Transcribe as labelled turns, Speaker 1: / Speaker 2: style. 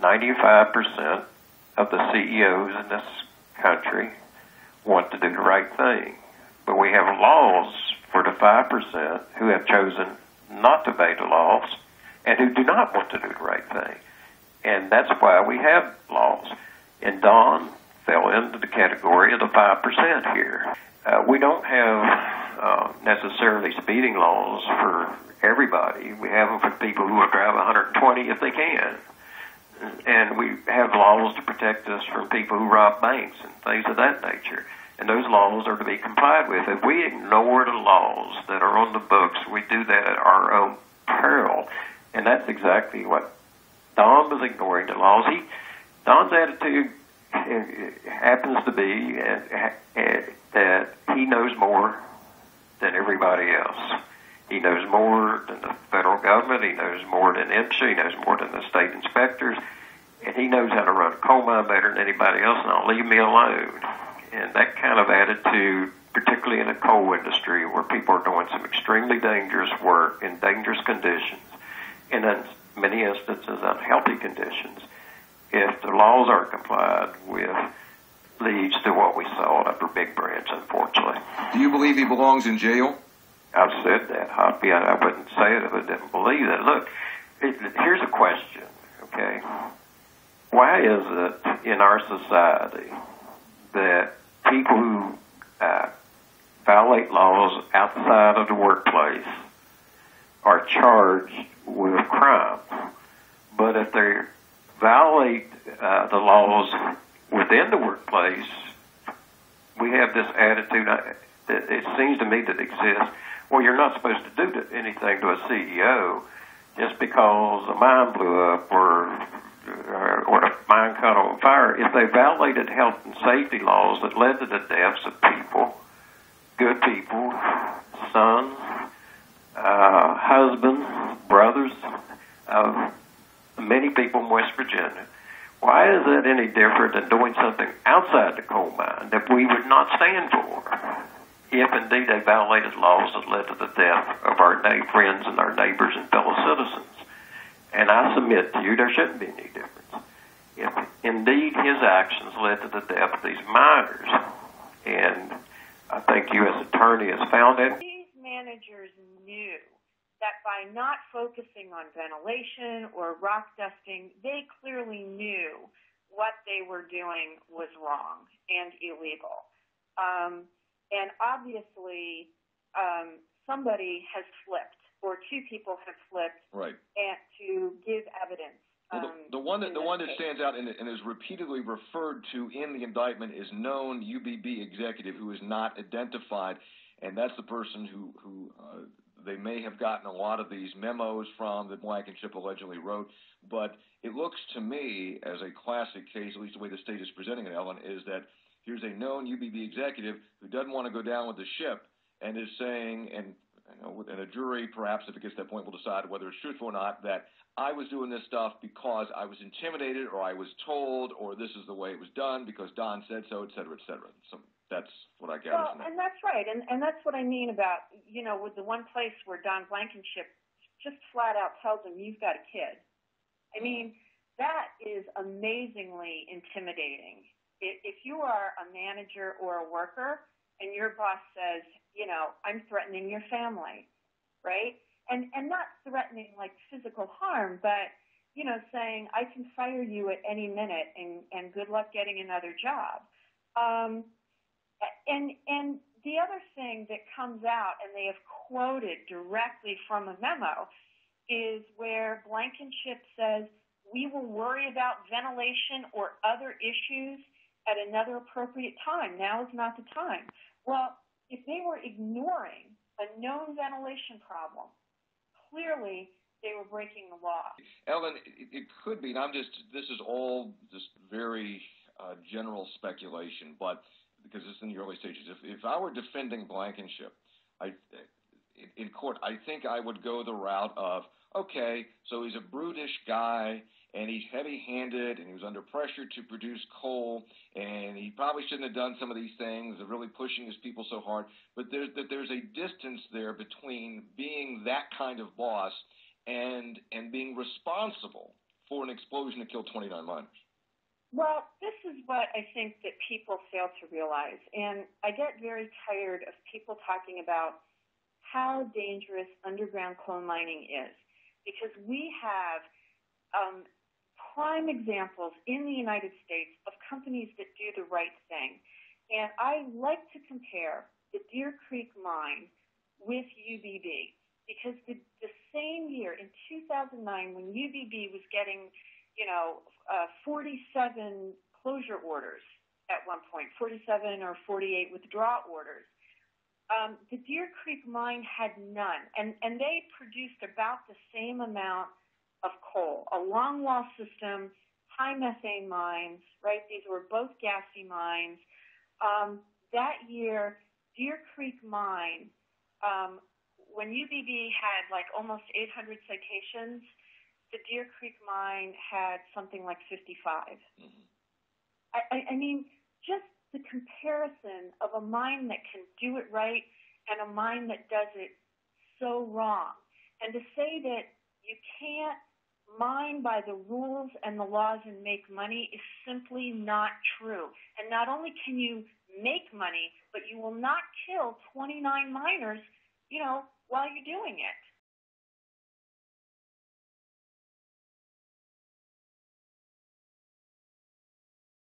Speaker 1: 95% of the CEOs in this country want to do the right thing. But we have laws for the 5% who have chosen not to obey the laws and who do not want to do the right thing. And that's why we have laws. And Don fell into the category of the 5% here. We don't have necessarily speeding laws for everybody. We have them for people who will drive 120 if they can. And we have laws to protect us from people who rob banks and things of that nature. And those laws are to be complied with. If we ignore the laws that are on the books, we do that at our own peril. And that's exactly what Don was ignoring the laws. Don's attitude happens to be that he knows more than everybody else. He knows more than the federal government. He knows more than MSHA. He knows more than the state inspectors. And he knows how to run a coal mine better than anybody else, and I'll leave me alone. And that kind of attitude, particularly in the coal industry, where people are doing some extremely dangerous work in dangerous conditions, and in many instances unhealthy conditions, if the laws aren't complied with, leads to what we saw at Upper Big Branch, unfortunately.
Speaker 2: Do you believe he belongs in jail?
Speaker 1: I've said that, Hoppy. I wouldn't say it if I didn't believe that. Look, here's a question, okay? Why is it in our society that people who violate laws outside of the workplace are charged with crime, but if they violate the laws within the workplace, we have this attitude that it seems to me that exists. Well, you're not supposed to do anything to a CEO just because a mine blew up or a mine caught on fire. If they violated health and safety laws that led to the deaths of people, good people, sons, husbands, brothers, of many people in West Virginia, why is that any different than doing something outside the coal mine that we would not stand for if indeed they violated laws that led to the death of our friends and our neighbors and fellow citizens? And I submit to you there shouldn't be any difference. If indeed his actions led to the death of these miners, and I think U.S. Attorney has found that.
Speaker 3: These managers knew that by not focusing on ventilation or rock dusting, they clearly knew what they were doing was wrong and illegal. And obviously, somebody has flipped, or two people have flipped,
Speaker 2: right,
Speaker 3: and to give evidence.
Speaker 2: Well, the one that stands out and is repeatedly referred to in the indictment is known UBB executive who is not identified, and that's the person who they may have gotten a lot of these memos from that Blankenship allegedly wrote. But it looks to me as a classic case, at least the way the state is presenting it, Ellen, is that here's a known UBB executive who doesn't want to go down with the ship and is saying, and a jury, perhaps if it gets to that point, will decide whether it's truthful or not, that I was doing this stuff because I was intimidated or I was told or this is the way it was done because Don said so, et cetera, et cetera. So that's what I gather from that.
Speaker 3: And that's right. And that's what I mean about, with the one place where Don Blankenship just flat out tells him, you've got a kid. I mean, that is amazingly intimidating. If you are a manager or a worker and your boss says, I'm threatening your family, right? And not threatening like physical harm, but, saying I can fire you at any minute and good luck getting another job. And the other thing that comes out, and they have quoted directly from a memo, is where Blankenship says, we will worry about ventilation or other issues at another appropriate time. Now is not the time. Well, if they were ignoring a known ventilation problem, clearly they were breaking the law.
Speaker 2: Ellen, it could be, and this is all just very general speculation, but because it's in the early stages. If I were defending Blankenship in court, I think I would go the route of, okay, so he's a brutish guy, and he's heavy-handed, and he was under pressure to produce coal, and he probably shouldn't have done some of these things of really pushing his people so hard. But there's a distance there between being that kind of boss and being responsible for an explosion that killed 29 miners?
Speaker 3: Well, this is what I think that people fail to realize. And I get very tired of people talking about how dangerous underground coal mining is, because we have prime examples in the United States of companies that do the right thing. And I like to compare the Deer Creek mine with UBB, because the same year, in 2009, when UBB was getting 47 closure orders at one point, 47 or 48 withdrawal orders. The Deer Creek mine had none, and they produced about the same amount of coal, a long wall system, high methane mines, right? These were both gassy mines. That year, Deer Creek mine, when UBB had like almost 800 citations, the Deer Creek mine had something like 55. Mm-hmm. I mean, just the comparison of a mine that can do it right and a mine that does it so wrong. And to say that you can't mine by the rules and the laws and make money is simply not true. And not only can you make money, but you will not kill 29 miners, while you're doing it.